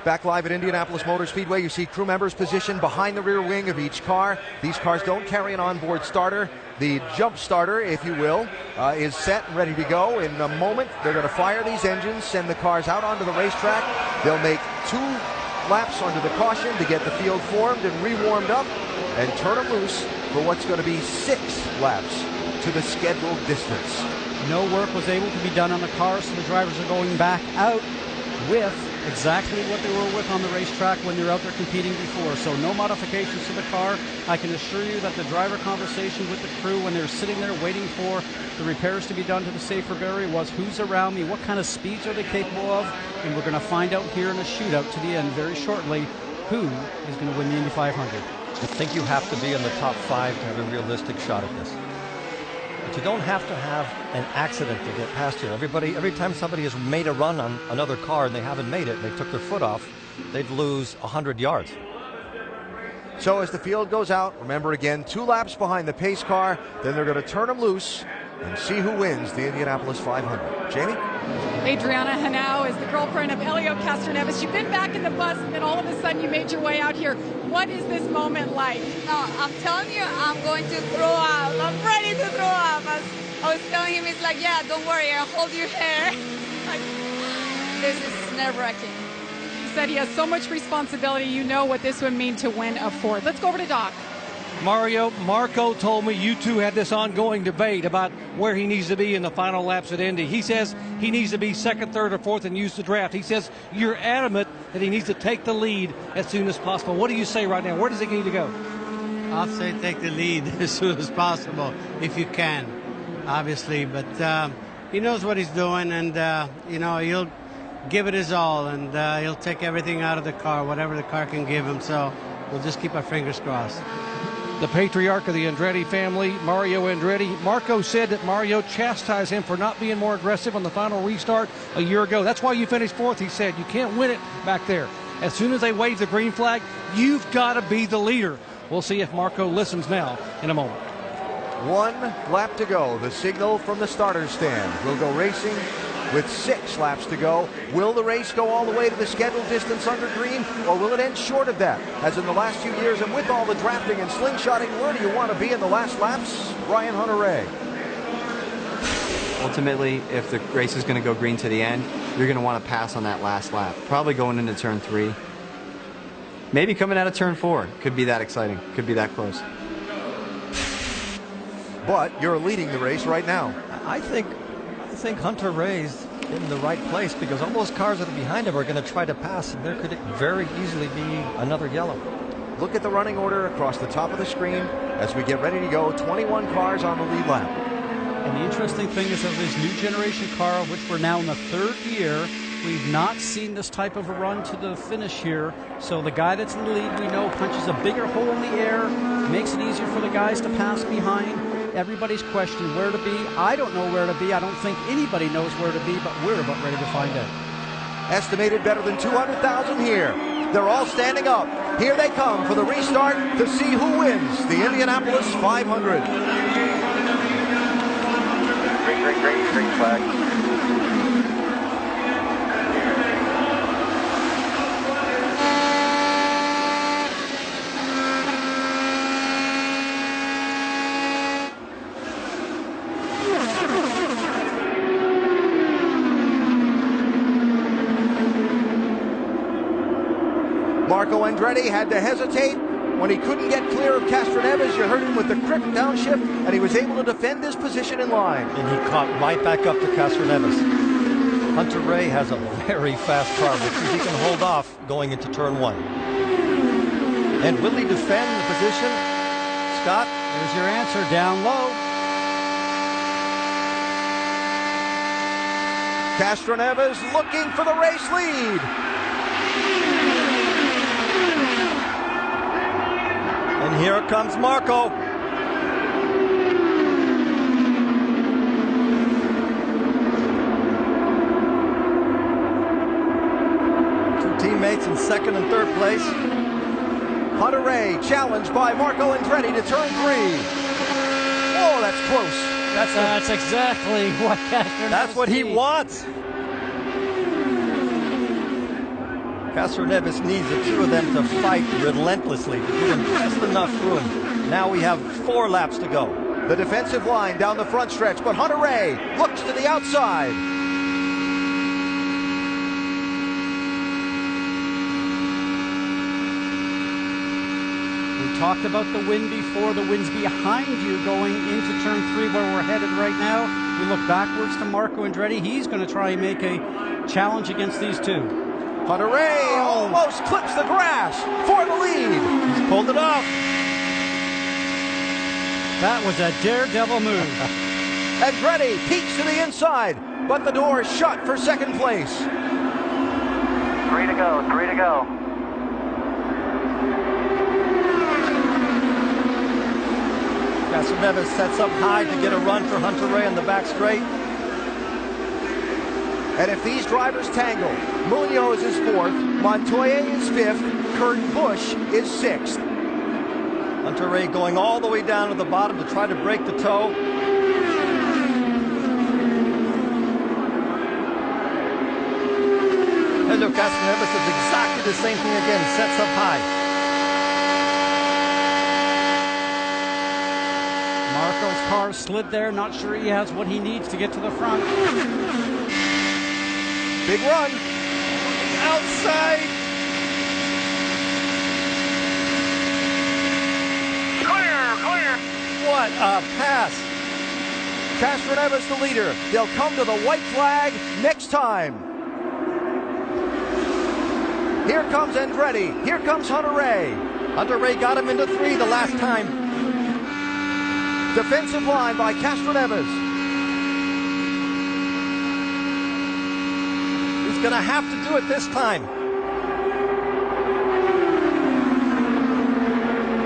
Back live at Indianapolis Motor Speedway, you see crew members positioned behind the rear wing of each car. These cars don't carry an onboard starter. The jump starter, if you will, is set and ready to go. In a moment, they're going to fire these engines, send the cars out onto the racetrack. They'll make 2 laps under the caution to get the field formed and re-warmed up, and turn them loose for what's going to be 6 laps to the scheduled distance. No work was able to be done on the car, so the drivers are going back out with exactly what they were with on the racetrack when they were out there competing before. So no modifications to the car. I can assure you that the driver conversation with the crew when they were sitting there waiting for the repairs to be done to the safer barrier was, who's around me, what kind of speeds are they capable of, and we're going to find out here in a shootout to the end very shortly who is going to win the Indy 500. I think you have to be in the top 5 to have a realistic shot at this. But you don't have to have an accident to get past here. Every time somebody has made a run on another car and they haven't made it, and they took their foot off, they'd lose 100 yards. So as the field goes out, remember again, 2 laps behind the pace car, then they're going to turn them loose and see who wins the Indianapolis 500. Jamie? Adriana Hanau is the girlfriend of Elio Castroneves. You've been back in the bus, and then all of a sudden you made your way out here. What is this moment like? No, I'm telling you, I'm going to throw up. I'm ready to throw up. I was telling him, it's like, yeah, don't worry, I'll hold your hair. Like, this is nerve-wracking. He said he has so much responsibility. You know what this would mean to win a Ford. Let's go over to Doc. Marco told me you two had this ongoing debate about where he needs to be in the final laps at Indy. He says he needs to be 2nd, 3rd, or 4th and use the draft. He says you're adamant that he needs to take the lead as soon as possible. What do you say right now? Where does he need to go? I'll say take the lead as soon as possible, if you can, obviously. But he knows what he's doing, and, he'll give it his all, and he'll take everything out of the car, whatever the car can give him. So we'll just keep our fingers crossed. The patriarch of the Andretti family, Mario Andretti. Marco said that Mario chastised him for not being more aggressive on the final restart a year ago. That's why you finished 4th, he said. You can't win it back there. As soon as they wave the green flag, you've got to be the leader. We'll see if Marco listens now in a moment. 1 lap to go. The signal from the starter's stand. We'll go racing with 6 laps to go. Will the race go all the way to the scheduled distance under green, or will it end short of that, as in the last few years? And with all the drafting and slingshotting, where do you want to be in the last laps? Ryan Hunter-Reay. Ultimately, if the race is going to go green to the end, you're going to want to pass on that last lap. Probably going into turn 3. Maybe coming out of turn 4. Could be that exciting. Could be that close. But you're leading the race right now. I think Hunter-Reay's in the right place, because all those cars that are behind him are going to try to pass, and there could very easily be another yellow. Look at the running order across the top of the screen as we get ready to go. 21 cars on the lead lap. And the interesting thing is that this new generation car, which we're now in the 3rd year, we've not seen this type of a run to the finish here. So the guy that's in the lead, we know, punches a bigger hole in the air, makes it easier for the guys to pass behind. Everybody's questioning where to be. I don't know where to be. I don't think anybody knows where to be, but we're about ready to find out. Estimated better than 200,000 here. They're all standing up. Here they come for the restart to see who wins the Indianapolis 500. Green flag. Marco Andretti had to hesitate when he couldn't get clear of Castroneves. You heard him with the quick downshift, and he was able to defend his position in line. And he caught right back up to Castroneves. Hunter-Reay has a very fast car, which he can hold off going into turn 1. And will he defend the position? Scott? There's your answer, down low. Castroneves looking for the race lead. And here comes Marco. Two teammates in 2nd and 3rd place. Hunter-Reay challenged by Marco Andretti to turn 3. Oh, that's close. That's exactly what Castroneves That's what he wants. Castroneves needs the two of them to fight relentlessly to give him just enough room. Now we have 4 laps to go. The defensive line down the front stretch, but Hunter Ray looks to the outside. We talked about the wind before. The wind's behind you going into turn 3 where we're headed right now. We look backwards to Marco Andretti. He's going to try and make a challenge against these two. Hunter Ray almost clips the grass for the lead. He's pulled it off. That was a daredevil move. Andretti peeks to the inside, but the door is shut for second place. 3 to go, 3 to go. Castroneves sets up high to get a run for Hunter Ray on the back straight. And if these drivers tangle, Munoz is 4th, Montoya is 5th, Kurt Busch is 6th. Hunter Ray going all the way down to the bottom to try to break the toe. Helio Castroneves does exactly the same thing again, sets up high. Marco's car slid there, not sure he has what he needs to get to the front. Big run. Outside. Clear. What a pass. Castroneves the leader. They'll come to the white flag next time. Here comes Andretti. Here comes Hunter Ray. Hunter Ray got him into 3 the last time. Defensive line by Castroneves. He's going to have to do it this time.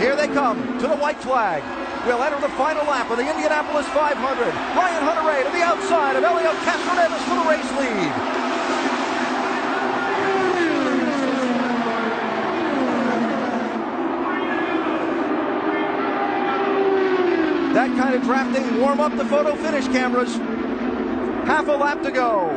Here they come to the white flag. We'll enter the final lap of the Indianapolis 500. Ryan Hunter Ray to the outside of Helio Castroneves for the race lead. That kind of drafting warm up the photo finish cameras. Half a lap to go.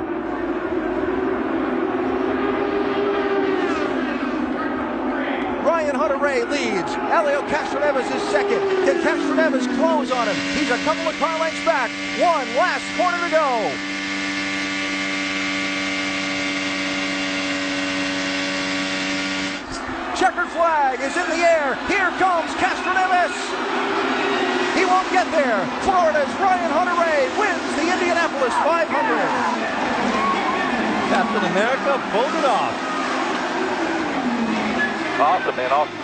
Ryan Hunter Ray leads. Helio Castroneves is second. Can Castroneves close on him? He's a couple of car lengths back. One last corner to go. Checkered flag is in the air. Here comes Castroneves. He won't get there. Florida's Ryan Hunter Ray wins the Indianapolis 500. Captain America pulled it off. Awesome, man, awesome.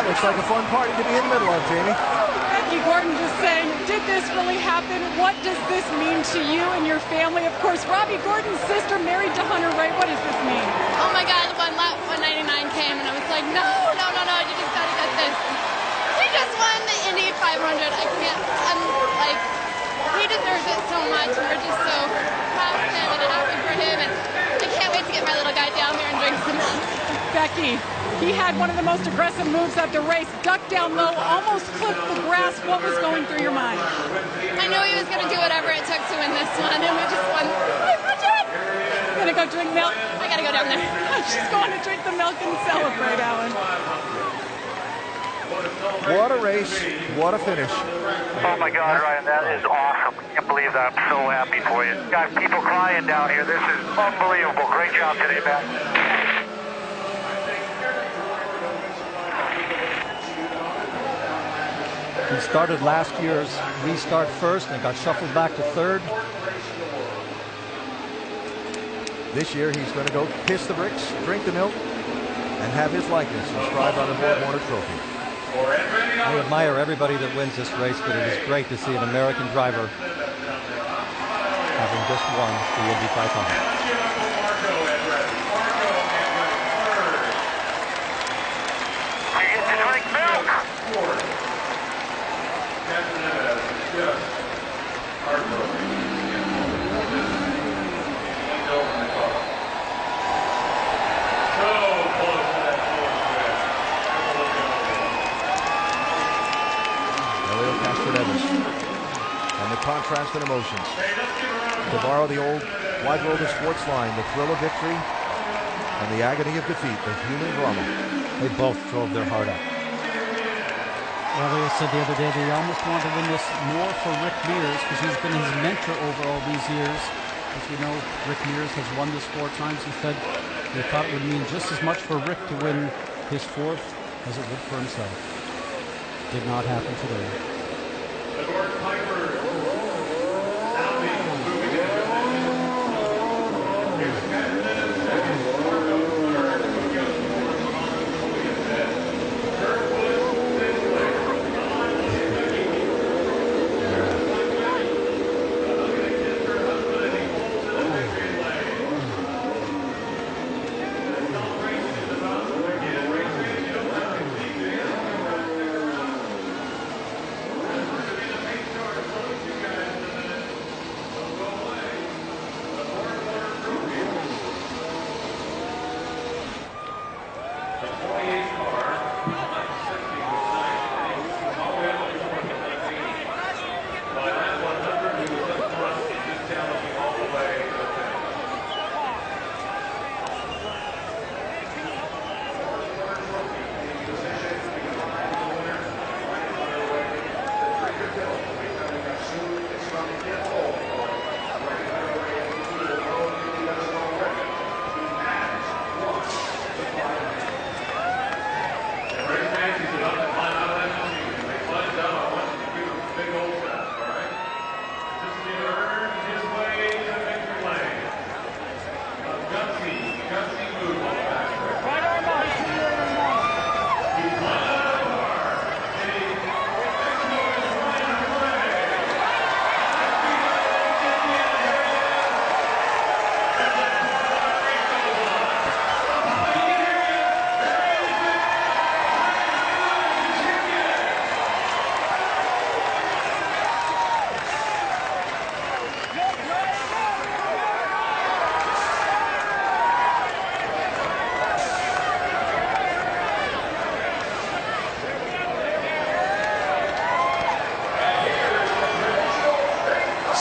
Looks like a fun party to be in the middle of, Jamie. Becky Gordon just saying, did this really happen? What does this mean to you and your family? Of course, Robbie Gordon's sister married to Hunter Ray. What does this mean? Oh my God, when lap 199 came and I was like, no, you just gotta get this. He just won the Indy 500. I can't, like, he deserves it so much. We're just so proud of him and happy for him. And I can't wait to get my little guy down there and drink some milk. Becky, he had one of the most aggressive moves of the race, ducked down low, almost clipped the grass. What was going through your mind? I knew he was going to do whatever it took to win this one, and we just won 500. Gonna go drink milk? I gotta go down there. She's going to drink the milk and celebrate, Alan. What a race. What a finish. Oh my God, Ryan, that is awesome. I can't believe that. I'm so happy for you. Got people crying down here. This is unbelievable. Great job today, Matt. He started last year's restart first and got shuffled back to 3rd. This year he's going to go kiss the bricks, drink the milk, and have his likeness inscribed on the Ford Warner Trophy. I admire everybody that wins this race, but it is great to see an American driver having just won the Indy 500. contrast and emotions. To borrow the old wide world of sports line, the thrill of victory and the agony of defeat, the human drama. They both drove their heart out. Elliott said the other day they almost want to win this more for Rick Mears because he's been his mentor over all these years. As we know, Rick Mears has won this 4 times. He said he thought it would mean just as much for Rick to win his 4th as it would for himself. Did not happen today.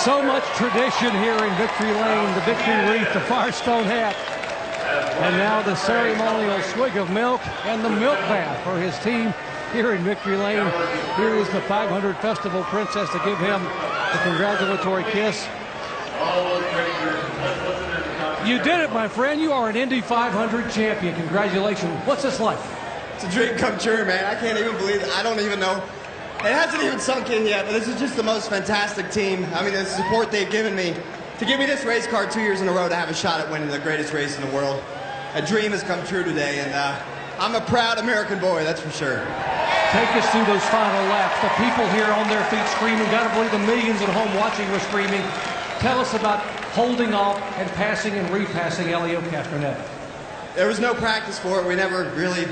So much tradition here in Victory Lane, the victory wreath, the Firestone hat, and now the ceremonial swig of milk and the milk bath for his team here in Victory Lane. Here is the 500 Festival Princess to give him the congratulatory kiss. You did it, my friend. You are an Indy 500 champion. Congratulations. What's this like? It's a dream come true, man. I can't even believe it. I don't even know. It hasn't even sunk in yet, but this is just the most fantastic team. I mean, the support they've given me. To give me this race car 2 years in a row to have a shot at winning the greatest race in the world. A dream has come true today, and I'm a proud American boy, that's for sure. Take us through those final laps. The people here on their feet screaming. Got to believe the millions at home watching were screaming. Tell us about holding off and passing and repassing Elio Castroneves. There was no practice for it. We never really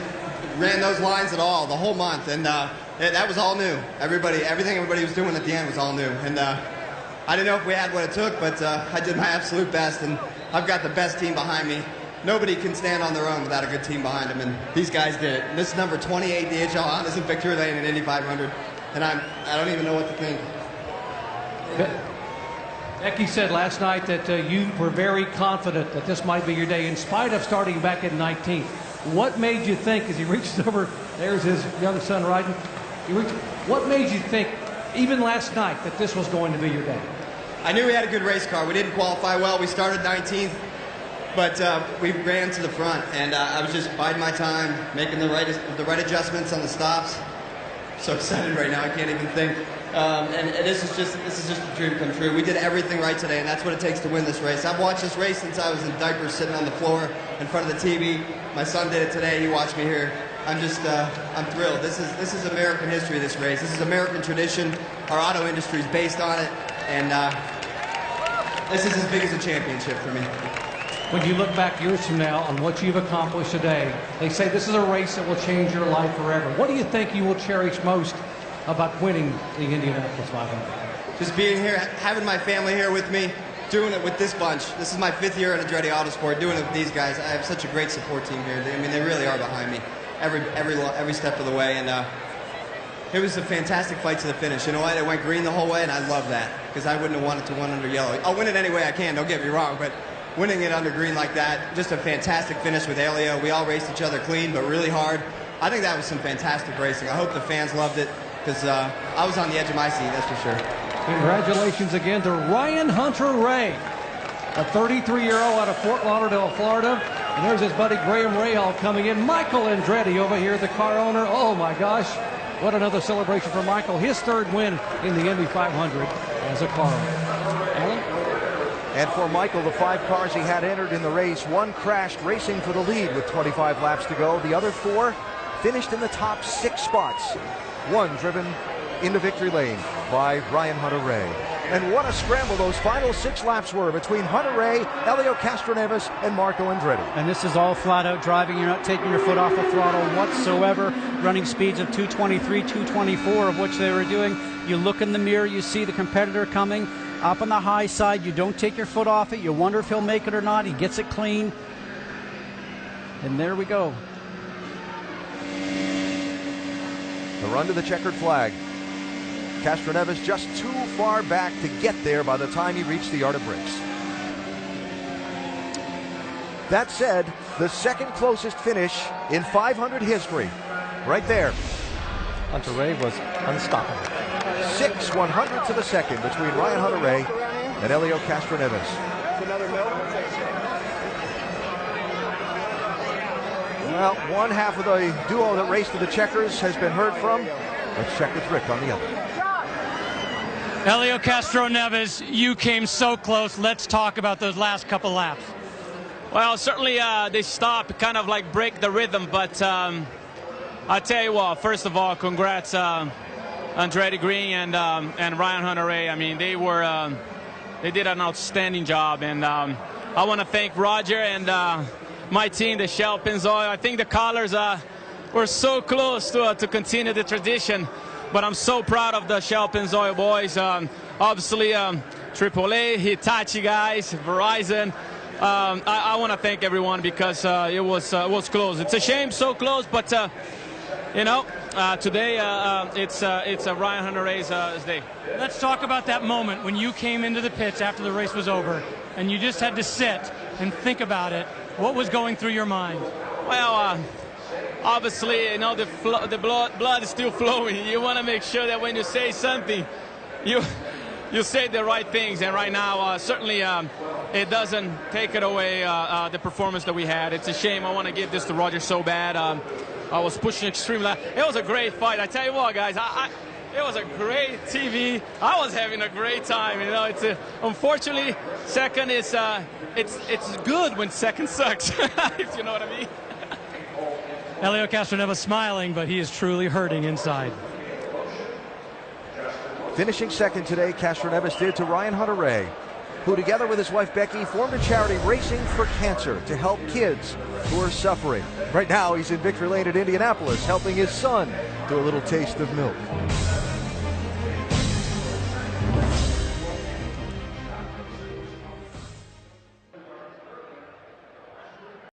ran those lines at all the whole month, and that was all new. Everything everybody was doing at the end was all new, and I didn't know if we had what it took, but I did my absolute best, and I've got the best team behind me. Nobody can stand on their own without a good team behind them, and these guys did it. And this is number 28 DHL Honda's in Victory Lane in Indy 500, and I don't even know what to think. Becky said last night that you were very confident that this might be your day, in spite of starting back in 19th. What made you think, as he reaches over, there's his young son riding, what made you think, even last night, that this was going to be your day? I knew we had a good race car. We didn't qualify well. We started 19th, but we ran to the front, and I was just biding my time, making the right adjustments on the stops. I'm so excited right now, I can't even think. And this is just a dream come true. We did everything right today, and that's what it takes to win this race. I've watched this race since I was in diapers, sitting on the floor in front of the TV. My son did it today. He watched me here. I'm thrilled. This is American history, this race. This is American tradition. Our auto industry is based on it, and this is as big as a championship for me. When you look back years from now on what you've accomplished today, they say this is a race that will change your life forever. What do you think you will cherish most about winning the Indianapolis 500? Just being here, having my family here with me, doing it with this bunch. This is my 5th year in Andretti Autosport, doing it with these guys. I have such a great support team here. I mean, they really are behind me every step of the way, and It was a fantastic fight to the finish. You know what? It went green the whole way, and I love that because I wouldn't have wanted to win under yellow. I'll win it any way I can, don't get me wrong, but winning it under green like that, just a fantastic finish with Elio. We all raced each other clean, but really hard. I think that was some fantastic racing. I hope the fans loved it because I was on the edge of my seat, that's for sure. Congratulations again to Ryan Hunter-Reay, a 33-year-old out of Fort Lauderdale, Florida. And there's his buddy Graham Rahal coming in. Michael Andretti over here, the car owner. Oh my gosh, what another celebration for Michael. His third win in the Indy 500 as a car owner. Alan? And for Michael, the 5 cars he had entered in the race, 1 crashed racing for the lead with 25 laps to go. The other 4 finished in the top 6 spots. 1 driven into victory lane by Ryan Hunter-Reay. And what a scramble those final 6 laps were between Hunter-Reay, Elio Castroneves, and Marco Andretti. And this is all flat out driving. You're not taking your foot off the throttle whatsoever. Running speeds of 223, 224, of which they were doing. You look in the mirror, you see the competitor coming up on the high side. You don't take your foot off it. You wonder if he'll make it or not. He gets it clean. And there we go. The run to the checkered flag. Castroneves just too far back to get there by the time he reached the yard of bricks. That said, the second closest finish in 500 history. Right there. Hunter-Reay was unstoppable. 6 100ths of a second between Ryan Hunter-Reay and Elio Castroneves. Well, one half of the duo that raced to the checkers has been heard from. Let's check with Rick on the other. Elio Castroneves, you came so close. Let's talk about those last couple laps. Well, certainly they stopped, kind of like break the rhythm, but I tell you what, first of all, congrats Andretti Green and Ryan Hunter-Reay. I mean, they did an outstanding job, and I want to thank Roger and my team, the Shell Pennzoil. I think the colors were so close to continue the tradition. But I'm so proud of the Shell Pennzoil boys. Obviously, AAA, Hitachi guys, Verizon. I want to thank everyone because it was close. It's a shame, so close, but you know, today it's Ryan Hunter-Reay's day. Let's talk about that moment when you came into the pits after the race was over, and you just had to sit and think about it. What was going through your mind? Well, obviously, you know, the blood is still flowing. You want to make sure that when you say something, you say the right things. And right now, certainly, it doesn't take it away the performance that we had. It's a shame. I want to give this to Roger so bad. I was pushing extremely loud. It was a great fight. I tell you what, guys, it was a great TV. I was having a great time. You know, it's unfortunately second is it's good when second sucks, if you know what I mean. Elio Castroneves smiling, but he is truly hurting inside. Finishing second today, Castroneves did to Ryan Hunter-Reay, who together with his wife Becky formed a charity Racing for Cancer to help kids who are suffering. Right now he's in victory lane at Indianapolis helping his son do a little taste of milk.